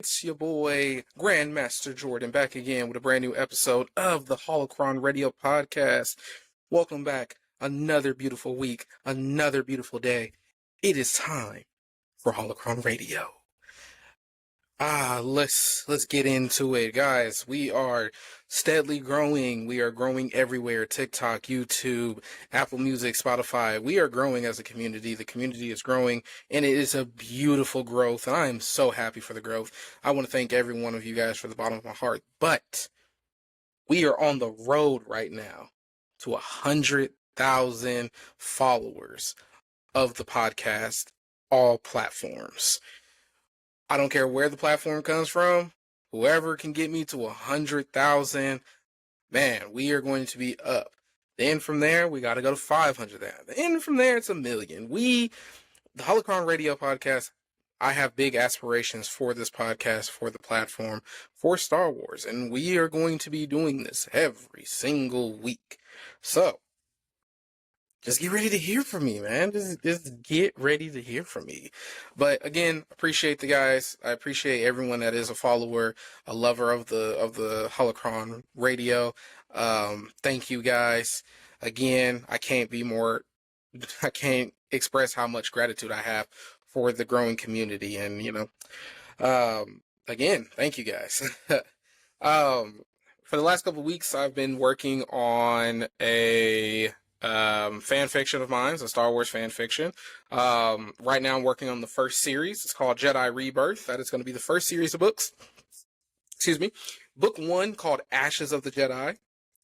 It's your boy, Grandmaster Jordan, back again with a brand new episode of the Holocron Radio podcast. Welcome back. Another beautiful week, another beautiful day. It is time for Holocron Radio. Let's get into it, guys. We are steadily growing. We are growing everywhere. TikTok, YouTube, Apple Music, Spotify. We are growing as a community. The community is growing, and it is a beautiful growth. And I am so happy for the growth. I want to thank every one of you guys from the bottom of my heart. But we are on the road right now to 100,000 followers of the podcast, all platforms. I don't care where the platform comes from. Whoever can get me to 100,000, man, we are going to be up. Then from there, we got to go to 500,000. Then from there, it's 1 million. The Holocron Radio podcast, I have big aspirations for this podcast, for the platform, for Star Wars. And we are going to be doing this every single week. So, just get ready to hear from me, man. Just get ready to hear from me. But again, appreciate the guys. I appreciate everyone that is a follower, a lover of the Holocron Radio. Thank you guys. Again, I can't express how much gratitude I have for the growing community. And, again, thank you guys. For the last couple of weeks, I've been working on a fan fiction of mine, a Star Wars fan fiction. Right now I'm working on the first series. It's called Jedi Rebirth. That is going to be the first series of books. Excuse me. Book 1 called Ashes of the Jedi.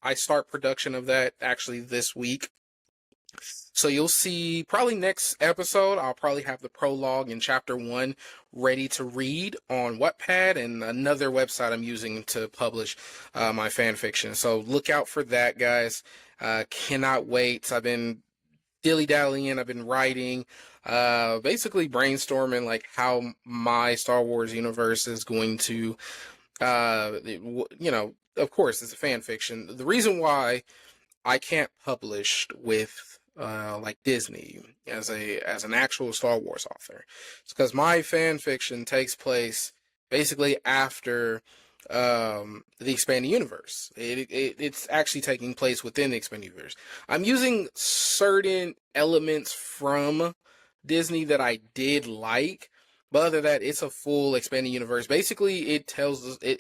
I start production of that actually this week. So you'll see probably next episode, I'll probably have the prologue in chapter 1 ready to read on Wattpad and another website I'm using to publish my fan fiction. So look out for that, guys. Cannot wait. I've been dilly-dallying. I've been writing, basically brainstorming like how my Star Wars universe is going to, of course, it's a fan fiction. The reason why I can't publish with like Disney as an actual Star Wars author, it's because my fan fiction takes place basically after the expanding universe. It's actually taking place within the expanding universe. I'm using certain elements from Disney that I did like, but other than that, it's a full expanding universe. Basically,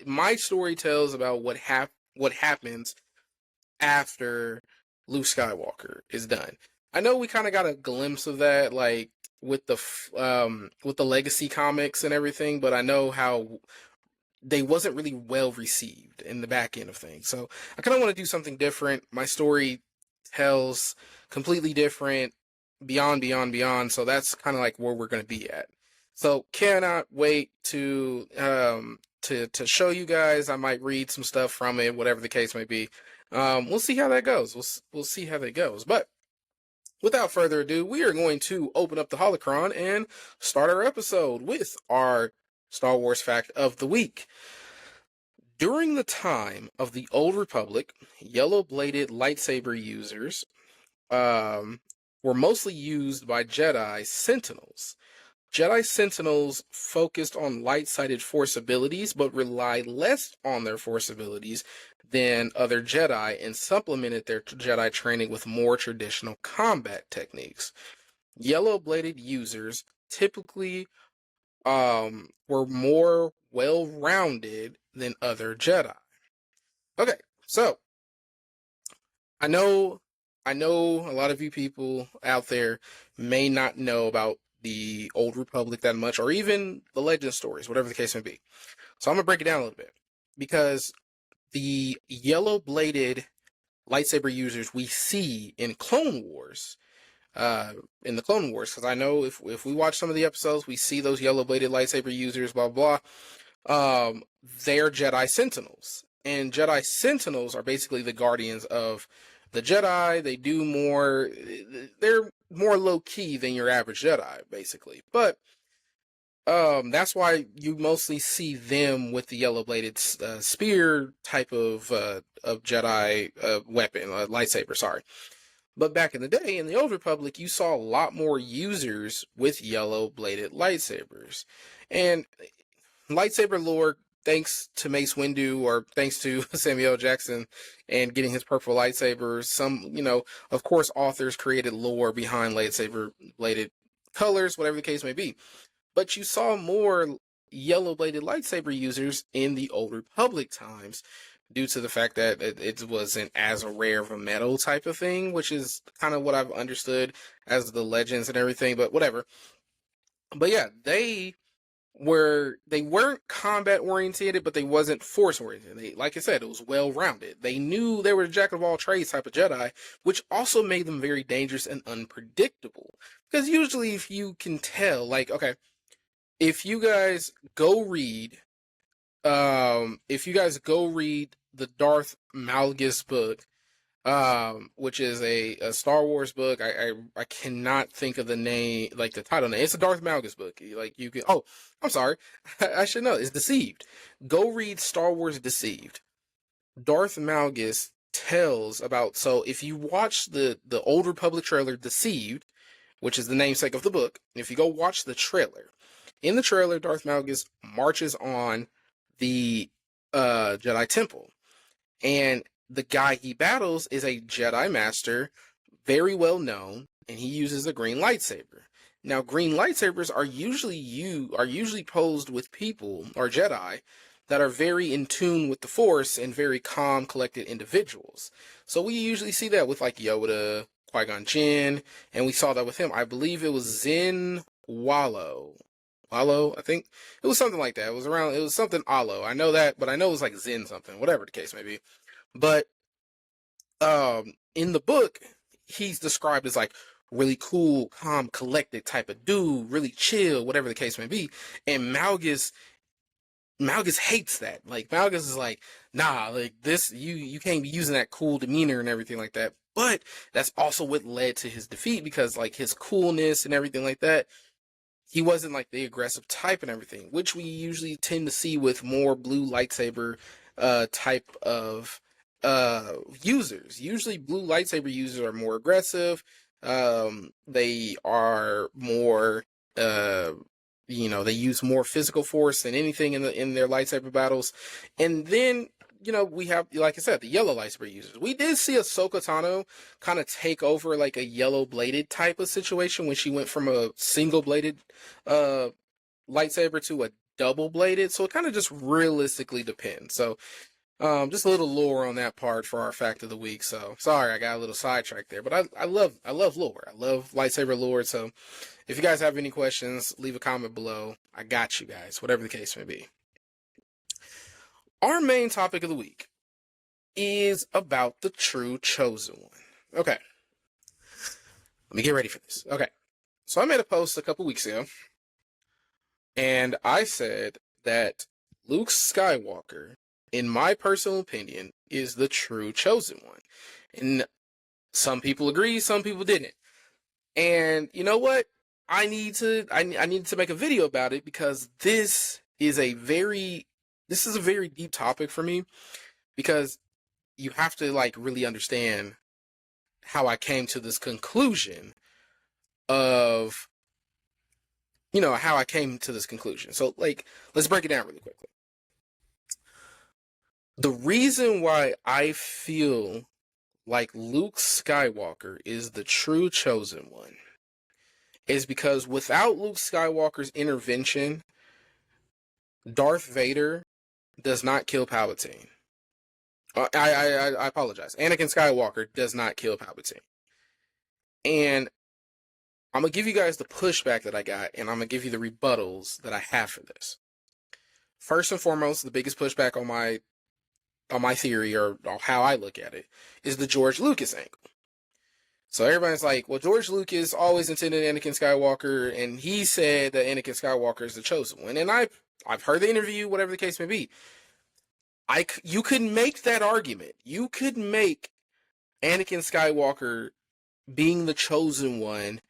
my story tells about what happens after Luke Skywalker is done. I know we kind of got a glimpse of that, like with the Legacy comics and everything, but I know how they wasn't really well received in the back end of things. So I kind of want to do something different. My story tells completely different, beyond. So that's kind of like where we're going to be at. So cannot wait to show you guys. I might read some stuff from it, whatever the case may be. We'll see how that goes. We'll see how that goes. But without further ado, we are going to open up the Holocron and start our episode with our Star Wars fact of the week. During the time of the Old Republic, yellow-bladed lightsaber users were mostly used by Jedi Sentinels. Jedi Sentinels focused on light-sided Force abilities, but relied less on their Force abilities than other Jedi and supplemented their Jedi training with more traditional combat techniques. Yellow-bladed users typically were more well-rounded than other Jedi. Okay, so I know a lot of you people out there may not know about the Old Republic that much, or even the legend stories, whatever the case may be. So I'm going to break it down a little bit, because the yellow-bladed lightsaber users we see in Clone Wars, because I know if we watch some of the episodes, we see those yellow-bladed lightsaber users, blah, blah, they're Jedi Sentinels. And Jedi Sentinels are basically the guardians of the Jedi. They're more low-key than your average Jedi, basically. But that's why you mostly see them with the yellow-bladed spear type of Jedi weapon, lightsaber, sorry. But back in the day, in the Old Republic, you saw a lot more users with yellow-bladed lightsabers. And lightsaber lore, thanks to Mace Windu, or thanks to Samuel L. Jackson and getting his purple lightsaber, of course, authors created lore behind lightsaber bladed colors, whatever the case may be. But you saw more yellow bladed lightsaber users in the Old Republic times, due to the fact that it wasn't as rare of a metal type of thing, which is kind of what I've understood as the legends and everything, but whatever. But yeah, they weren't combat oriented, but they wasn't force oriented. Like I said, it was well rounded. They knew they were a jack of all trades type of Jedi, which also made them very dangerous and unpredictable. Because usually, if you can tell, like, okay, if you guys go read the Darth Malgus book, which is a Star Wars book. I cannot think of the name, like the title name. It's a Darth Malgus book. Like, you can, oh, I'm sorry. I should know. It's Deceived. Go read Star Wars Deceived. Darth Malgus tells about, so if you watch the Old Republic trailer Deceived, which is the namesake of the book, if you go watch the trailer, in the trailer, Darth Malgus marches on the Jedi Temple. And the guy he battles is a Jedi Master, very well known, and he uses a green lightsaber. Now, green lightsabers are usually posed with people, or Jedi, that are very in tune with the Force and very calm, collected individuals. So we usually see that with like Yoda, Qui-Gon Jinn, and we saw that with him. I believe it was Zen Wallow, I think it was something like that. It was something Allo. I know that, but I know it was like Zen something, whatever the case may be. But in the book, he's described as like really cool, calm, collected type of dude, really chill, whatever the case may be. And Malgus hates that. Like, Malgus is like, nah, like this, you can't be using that cool demeanor and everything like that. But that's also what led to his defeat, because like his coolness and everything like that, he wasn't like the aggressive type and everything, which we usually tend to see with more blue lightsaber type of users. Usually blue lightsaber users are more aggressive. They are more they use more physical force than anything in their lightsaber battles. And then we have, like I said, the yellow lightsaber users. We did see Ahsoka Tano kind of take over like a yellow bladed type of situation when she went from a single bladed lightsaber to a double bladed. So it kind of just realistically depends. So just a little lore on that part for our fact of the week. So sorry, I got a little sidetracked there, but I love lore. I love lightsaber lore. So if you guys have any questions, leave a comment below. I got you guys, whatever the case may be. Our main topic of the week is about the true chosen one. Okay. Let me get ready for this. Okay. So I made a post a couple weeks ago, and I said that Luke Skywalker, in my personal opinion, is the true chosen one. And some people agree, some people didn't. And you know what? I need to make a video about it, because this is a very deep topic for me, because you have to like really understand how I came to this conclusion of, how I came to this conclusion. So like, let's break it down really quickly. The reason why I feel like Luke Skywalker is the true chosen one is because without Luke Skywalker's intervention, Darth Vader does not kill Palpatine. I apologize. Anakin Skywalker does not kill Palpatine. And I'm going to give you guys the pushback that I got, and I'm going to give you the rebuttals that I have for this. First and foremost, the biggest pushback on my theory, or how I look at it, is the George Lucas angle. So everybody's like, well, George Lucas always intended Anakin Skywalker, and he said that Anakin Skywalker is the chosen one. And I've heard the interview, whatever the case may be. You could make that argument. You could make Anakin Skywalker being the chosen one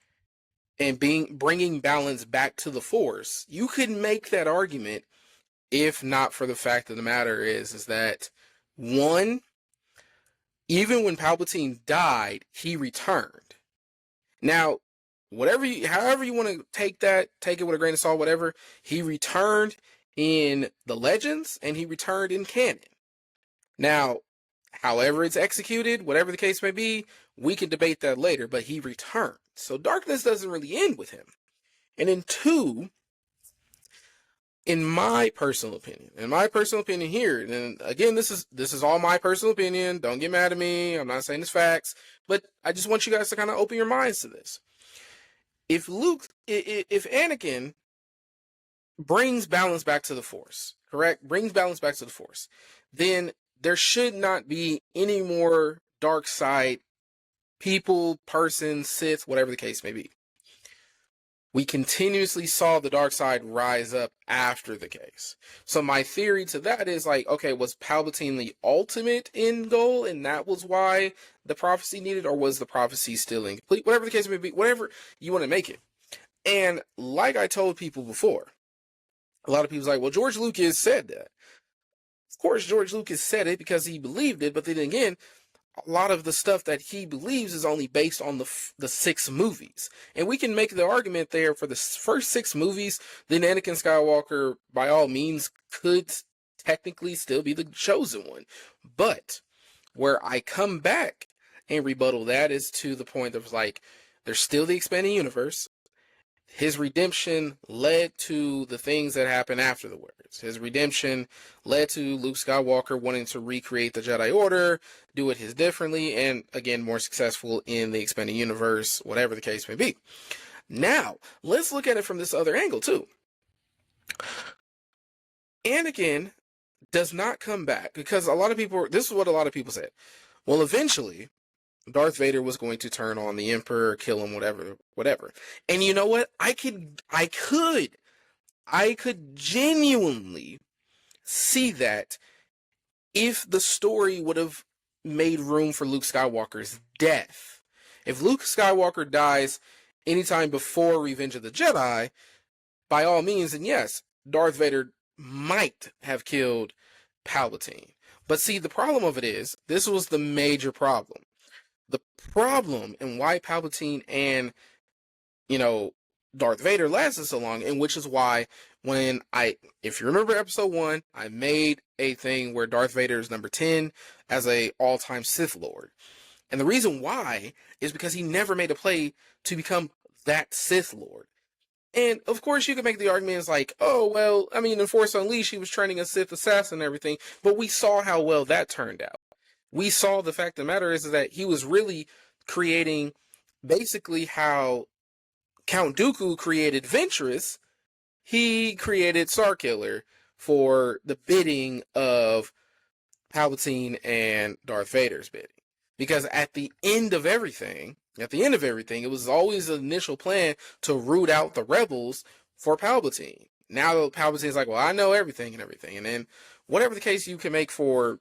and bringing balance back to the Force. You could make that argument, if not for the fact of the matter is that, one, even when Palpatine died, he returned. Now, however you want to take it with a grain of salt, whatever, he returned, in the Legends and he returned in canon. Now, however it's executed, whatever the case may be, we can debate that later, but he returned. So darkness doesn't really end with him. And in 2, in my personal opinion here, and again, this is all my personal opinion. Don't get mad at me. I'm not saying it's facts, but I just want you guys to kind of open your minds to this. If Anakin brings balance back to the Force, correct? Brings balance back to the Force, then there should not be any more dark side people, persons, Sith, whatever the case may be. We continuously saw the dark side rise up after the case. So my theory to that is like, okay, was Palpatine the ultimate end goal and that was why the prophecy needed, or was the prophecy still incomplete? Whatever the case may be, whatever you want to make it. And like I told people before, a lot of people's like, well, George Lucas said that. Of course, George Lucas said it because he believed it, but then again, a lot of the stuff that he believes is only based on the 6 movies. And we can make the argument there for the first 6 movies, then Anakin Skywalker, by all means, could technically still be the chosen one. But where I come back and rebuttal that is to the point of like, there's still the expanding universe. His redemption led to the things that happened afterwards. His redemption led to Luke Skywalker wanting to recreate the Jedi Order, do it his differently, and again, more successful in the expanded universe, whatever the case may be. Now, let's look at it from this other angle too. Anakin does not come back because this is what a lot of people said. Well, eventually, Darth Vader was going to turn on the Emperor, kill him, whatever. And you know what? I could genuinely see that if the story would have made room for Luke Skywalker's death. If Luke Skywalker dies anytime before Revenge of the Jedi, by all means, and yes, Darth Vader might have killed Palpatine. But see, the problem of it is, this was the major problem. The problem and why Palpatine and, Darth Vader lasted so long, and which is why if you remember episode 1, I made a thing where Darth Vader is number 10 as a all-time Sith Lord. And the reason why is because he never made a play to become that Sith Lord. And of course you could make the argument as like, oh, well, I mean, in Force Unleashed, he was training a Sith assassin and everything, but we saw how well that turned out. We saw the fact of the matter is that he was really creating basically how Count Dooku created Ventress. He created Starkiller for the bidding of Palpatine and Darth Vader's bidding. Because at the end of everything, it was always the initial plan to root out the rebels for Palpatine. Now Palpatine's like, well, I know everything. And then whatever the case you can make for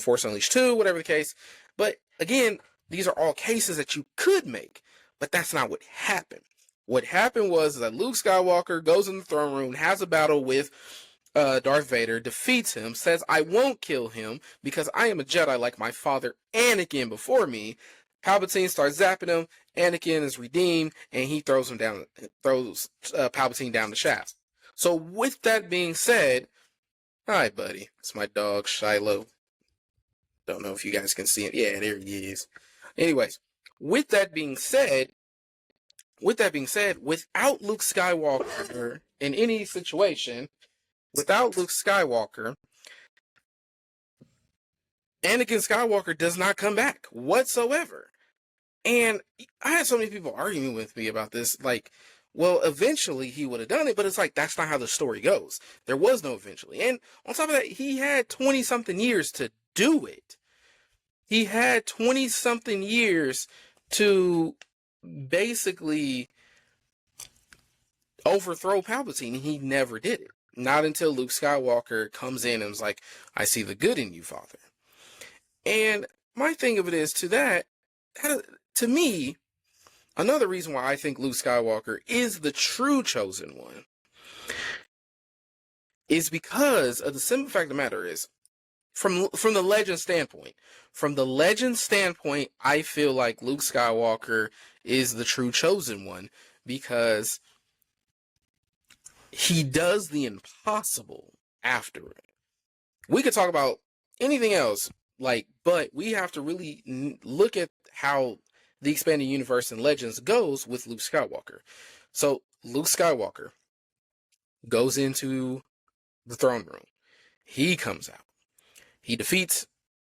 Force Unleashed 2, whatever the case. But again, these are all cases that you could make, but that's not what happened. What happened was that Luke Skywalker goes in the throne room, has a battle with Darth Vader, defeats him, says, I won't kill him because I am a Jedi like my father Anakin before me. Palpatine starts zapping him. Anakin is redeemed, and he throws Palpatine down the shaft. So with that being said, hi, buddy. It's my dog, Shiloh. Don't know if you guys can see him. Yeah, there he is. Anyways, with that being said, without Luke Skywalker in any situation, without Luke Skywalker, Anakin Skywalker does not come back whatsoever. And I had so many people arguing with me about this, like, well, eventually he would have done it, but it's like, that's not how the story goes. There was no eventually. And on top of that, he had 20-something years to do it. He had 20-something years to basically overthrow Palpatine. He never did it. Not until Luke Skywalker comes in and was like, I see the good in you, Father. And my thing of it is to me, another reason why I think Luke Skywalker is the true chosen one is because of the simple fact of the matter is, from the legend standpoint, I feel like Luke Skywalker is the true chosen one because he does the impossible after it. We could talk about anything else, but we have to really look at how the expanded universe and Legends goes with Luke Skywalker. So Luke Skywalker goes into the throne room. He comes out. He defeats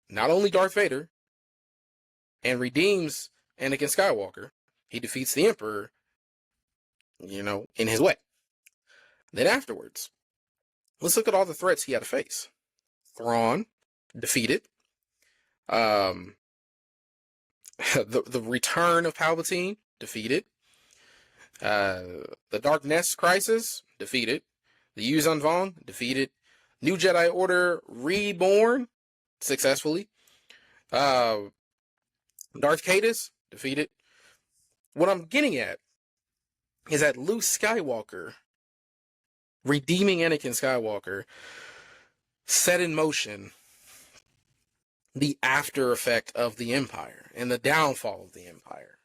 not only Darth Vader and redeems Anakin Skywalker, he defeats the Emperor, in his way. Then afterwards, let's look at all the threats he had to face. Thrawn, defeated. The return of Palpatine, defeated. The Dark Nest Crisis, defeated. The Yuuzhan Vong, defeated. New Jedi Order reborn, successfully. Darth Caedus, defeated. What I'm getting at is that Luke Skywalker, redeeming Anakin Skywalker, set in motion the after effect of the Empire and the downfall of the Empire.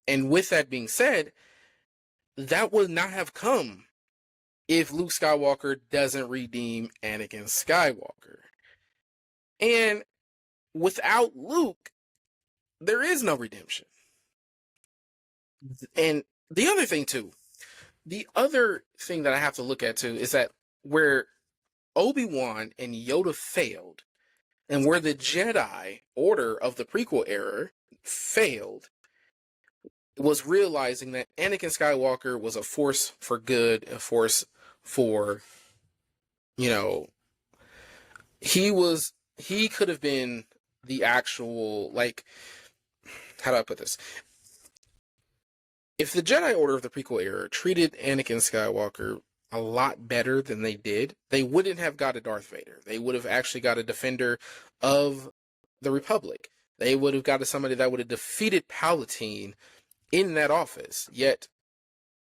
And with that being said, that would not have come if Luke Skywalker doesn't redeem Anakin Skywalker. And without Luke, there is no redemption. And the other thing that I have to look at too is that where Obi-Wan and Yoda failed, and where the Jedi Order of the prequel era failed, was realizing that Anakin Skywalker was a force for good, a force for, he could have been the actual, how do I put this? If the Jedi Order of the prequel era treated Anakin Skywalker a lot better than they did, they wouldn't have got a Darth Vader. They would have actually got a defender of the Republic. They would have got somebody that would have defeated Palpatine in that office. Yet,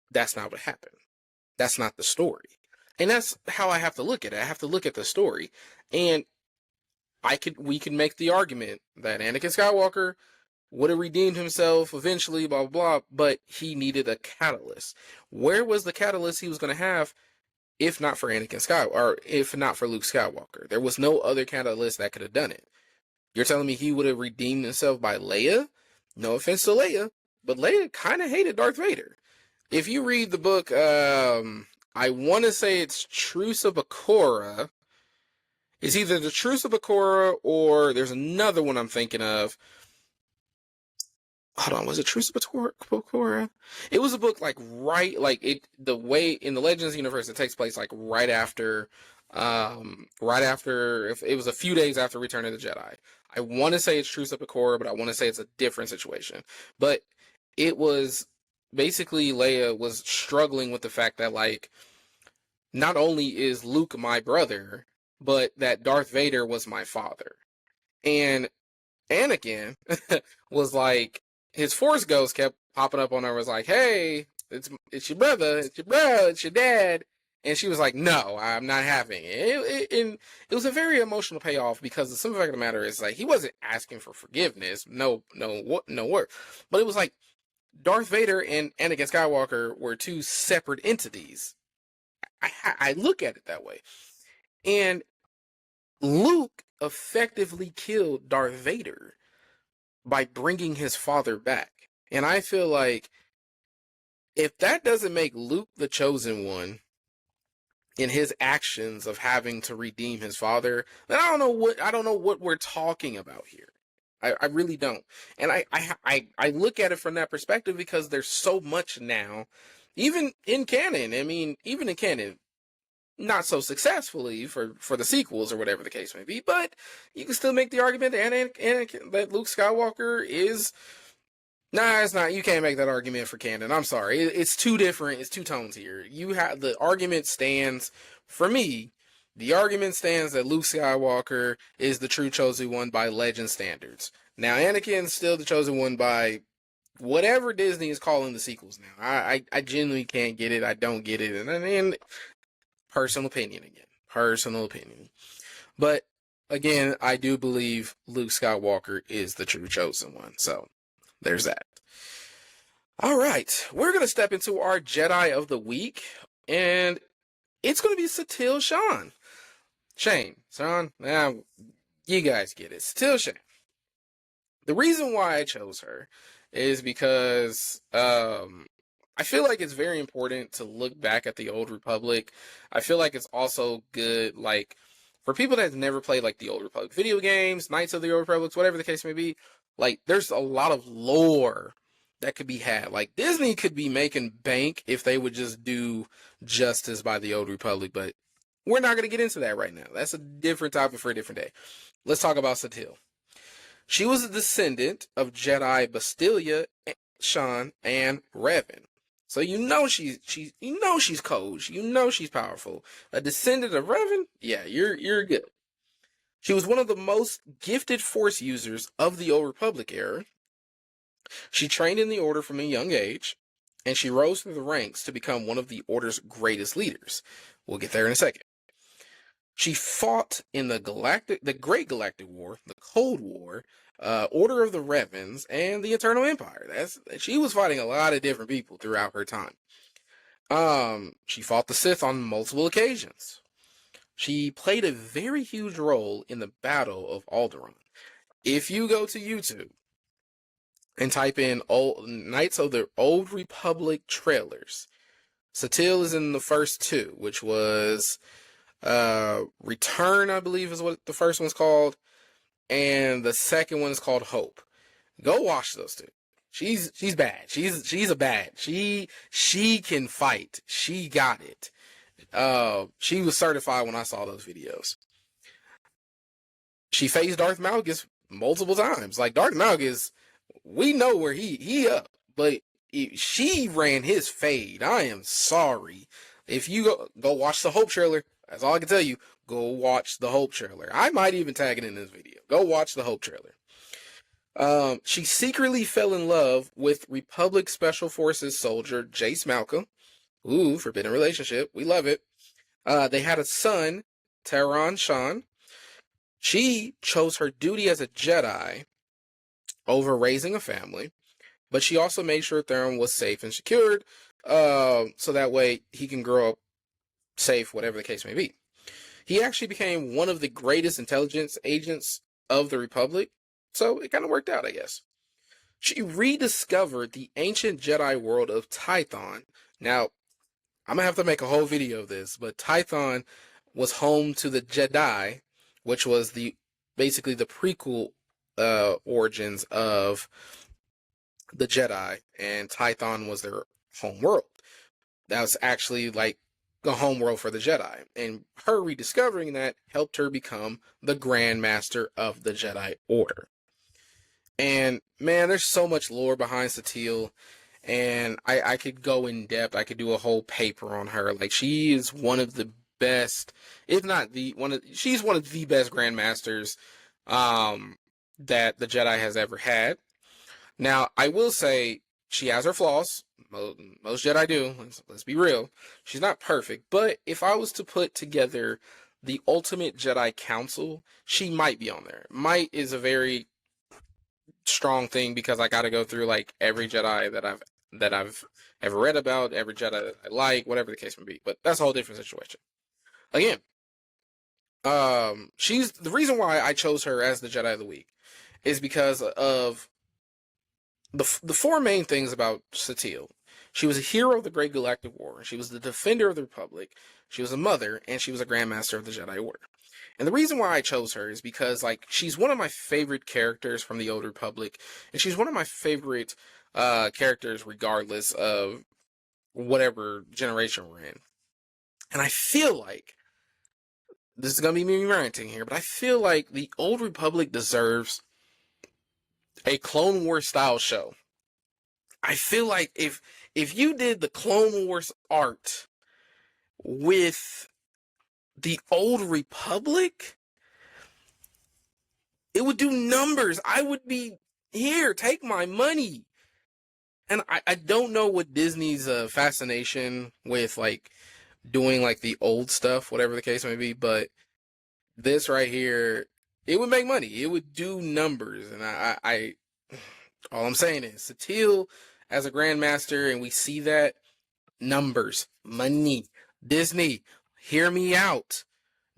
that's not what happened. That's not the story. And that's how I have to look at it. I have to look at the story. And we can make the argument that Anakin Skywalker would have redeemed himself eventually, blah, blah, blah, but he needed a catalyst. Where was the catalyst he was going to have if not for Anakin Skywalker, or if not for Luke Skywalker? There was no other catalyst that could have done it. You're telling me he would have redeemed himself by Leia? No offense to Leia, but Leia kind of hated Darth Vader. If you read the book, I want to say it's Truce of Bakura. It's either the Truce of Bakura or there's another one I'm thinking of. Hold on, was it Truce of Bakura? It was a book the way in the Legends universe it takes place right after, if it was a few days after Return of the Jedi. I want to say it's Truce of Bakura, but I want to say it's a different situation. But it was basically Leia was struggling with the fact that not only is Luke my brother, but that Darth Vader was my father. And Anakin was his Force Ghost kept popping up on her, was like, hey, it's your brother, it's your dad. And she was like, no, I'm not having it. And it was a very emotional payoff because the simple fact of the matter is he wasn't asking for forgiveness. No word. But it was Darth Vader and Anakin Skywalker were two separate entities. I look at it that way. And Luke effectively killed Darth Vader by bringing his father back. And I feel if that doesn't make Luke the chosen one in his actions of having to redeem his father, then I don't know what we're talking about here. I really don't. And I look at it from that perspective because there's so much now, even in canon. I mean, even in canon, not so successfully for the sequels or whatever the case may be, but you can still make the argument that Luke Skywalker is... Nah, it's not. You can't make that argument for canon. I'm sorry. It's too different. It's two tones here. The argument stands, for me, the argument stands that Luke Skywalker is the true chosen one by legend standards. Now, Anakin's still the chosen one by whatever Disney is calling the sequels now. I genuinely can't get it. I don't get it. And personal opinion again. Personal opinion. But, again, I do believe Luke Skywalker is the true chosen one. So, there's that. All right. We're going to step into our Jedi of the Week. And it's going to be Satele Shan. Shane, Shan, now you guys get it. Satele Shan. The reason why I chose her is because I feel like it's very important to look back at the Old Republic. I feel like it's also good, like, for people that have never played, like, the Old Republic video games, Knights of the Old Republic, whatever the case may be, like, there's a lot of lore that could be had. Like, Disney could be making bank if they would just do justice by the Old Republic, but we're not going to get into that right now. That's a different topic for a different day. Let's talk about Satele. She was a descendant of Jedi Bastilia, Shan, and Revan. So you know she's cold. You know she's powerful. A descendant of Revan? Yeah, you're good. She was one of the most gifted Force users of the Old Republic era. She trained in the Order from a young age, and she rose through the ranks to become one of the Order's greatest leaders. We'll get there in a second. She fought in the Great Galactic War, the Cold War, Order of the Revens, and the Eternal Empire. She was fighting a lot of different people throughout her time. She fought the Sith on multiple occasions. She played a very huge role in the Battle of Alderaan. If you go to YouTube and type in Knights of the Old Republic trailers, Satele is in the first two, which was Return, I believe is what the first one's called, and the second one is called Hope. Go watch those two. She's bad. She's a bad. She can fight. She got it. She was certified when I saw those videos. She faced Darth Malgus multiple times. Like, Darth Malgus, we know where he up, but she ran his fade. I am sorry. If you go watch the Hope trailer, that's all I can tell you. Go watch the Hope trailer. I might even tag it in this video. Go watch the Hope trailer. She secretly fell in love with Republic Special Forces soldier Jace Malcolm. Ooh, forbidden relationship. We love it. They had a son, Tehran Shan. She chose her duty as a Jedi over raising a family, but she also made sure Theron was safe and secured, so that way he can grow up safe, whatever the case may be. He actually became one of the greatest intelligence agents of the Republic, so it kind of worked out, I guess. She rediscovered the ancient Jedi world of Tython. Now, I'm going to have to make a whole video of this, but Tython was home to the Jedi, which was basically the prequel origins of the Jedi, and Tython was their home world. That was actually like the home world for the Jedi, and her rediscovering that helped her become the Grand Master of the Jedi Order. And man, there's so much lore behind Satele, and I could go in depth. I could do a whole paper on her. Like, she is one of the best, if not she's one of the best Grandmasters that the Jedi has ever had. Now, I will say she has her flaws. Most Jedi do. Let's be real. She's not perfect, but if I was to put together the ultimate Jedi Council, she might be on there. Might is a very strong thing, because I got to go through like every Jedi that I've ever read about, every Jedi that I like, whatever the case may be. But that's a whole different situation. Again, she's the reason why I chose her as the Jedi of the Week is because of the four main things about Satele. She was a hero of the Great Galactic War. She was the defender of the Republic. She was a mother, and she was a Grandmaster of the Jedi Order. And the reason why I chose her is because, like, she's one of my favorite characters from the Old Republic, and she's one of my favorite characters regardless of whatever generation we're in. And I feel like, this is going to be me ranting here, but I feel like the Old Republic deserves a Clone Wars style show. I feel like if you did the Clone Wars art with the Old Republic, it would do numbers. I would be, here, take my money. And I don't know what Disney's fascination with, like, doing, like, the old stuff, whatever the case may be, but this right here, it would make money. It would do numbers. And I all I'm saying is, Satele as a Grandmaster, and we see that, numbers, money. Disney, hear me out.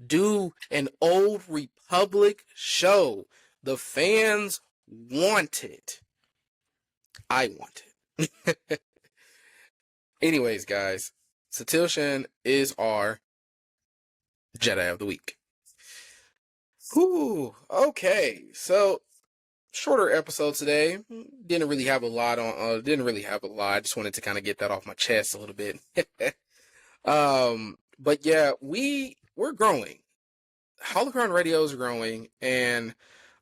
Do an Old Republic show. The fans want it. I want it. Anyways, guys, Satele Shan is our Jedi of the Week. Whew, okay, so shorter episode today. Didn't really have a lot. I just wanted to kind of get that off my chest a little bit. But yeah, we're growing. Holocron Radio is growing, and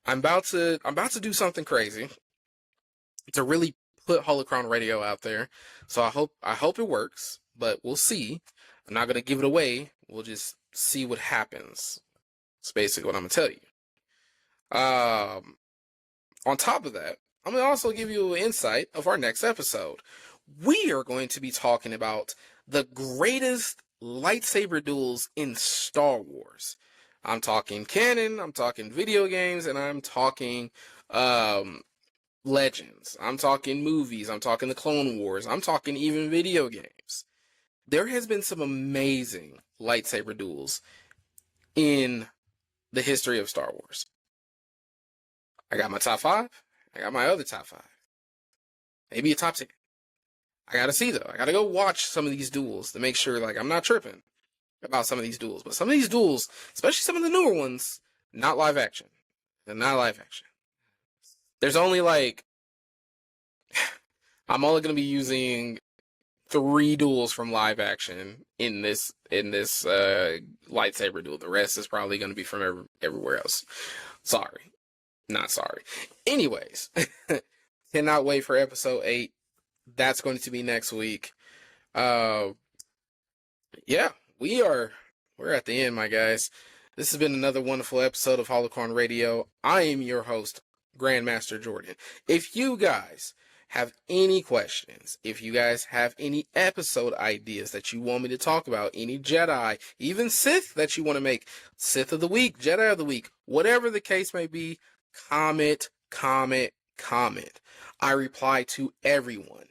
I'm about to do something crazy to really put Holocron Radio out there. So I hope it works, but we'll see. I'm not gonna give it away. We'll just see what happens. That's basically what I'm gonna tell you. On top of that, I'm gonna also give you an insight of our next episode. We are going to be talking about the greatest lightsaber duels in Star Wars. I'm talking canon, I'm talking video games, and I'm talking legends. I'm talking movies, I'm talking the Clone Wars, I'm talking even video games. There has been some amazing lightsaber duels in the history of Star Wars. I got my top 5. I got my other top 5. Maybe a top 10. I gotta see, though. I gotta go watch some of these duels to make sure, like, I'm not tripping about some of these duels. But some of these duels, especially some of the newer ones, not live action. They're not live action. There's only, like, I'm only gonna be using 3 duels from live action in this lightsaber duel. The rest is probably gonna be from everywhere else. Sorry. Not sorry. Anyways, cannot wait for episode 8. That's going to be next week. Yeah, we're at the end, my guys. This has been another wonderful episode of Holocron Radio. I am your host, Grandmaster Jordan. If you guys have any questions, if you guys have any episode ideas that you want me to talk about, any Jedi, even Sith that you want to make, Sith of the Week, Jedi of the Week, whatever the case may be, comment. I reply to everyone.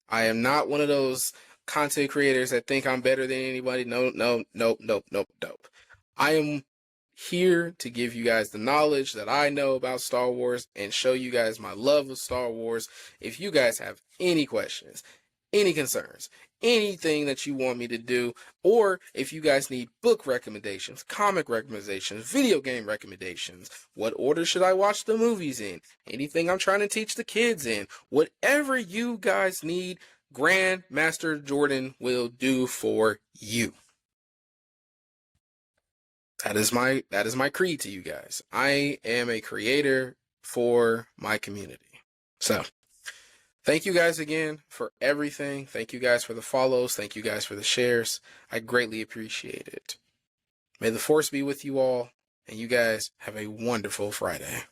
I am not one of those content creators that think I'm better than anybody. Nope. I am here to give you guys the knowledge that I know about Star Wars and show you guys my love of Star Wars. If you guys have any questions, any concerns, anything that you want me to do, or if you guys need book recommendations, comic recommendations, video game recommendations, what order should I watch the movies in, anything I'm trying to teach the kids in, whatever you guys need, Grandmaster Jordan will do for you. That is my creed to you guys. I am a creator for my community. So, thank you guys again for everything. Thank you guys for the follows. Thank you guys for the shares. I greatly appreciate it. May the Force be with you all, and you guys have a wonderful Friday.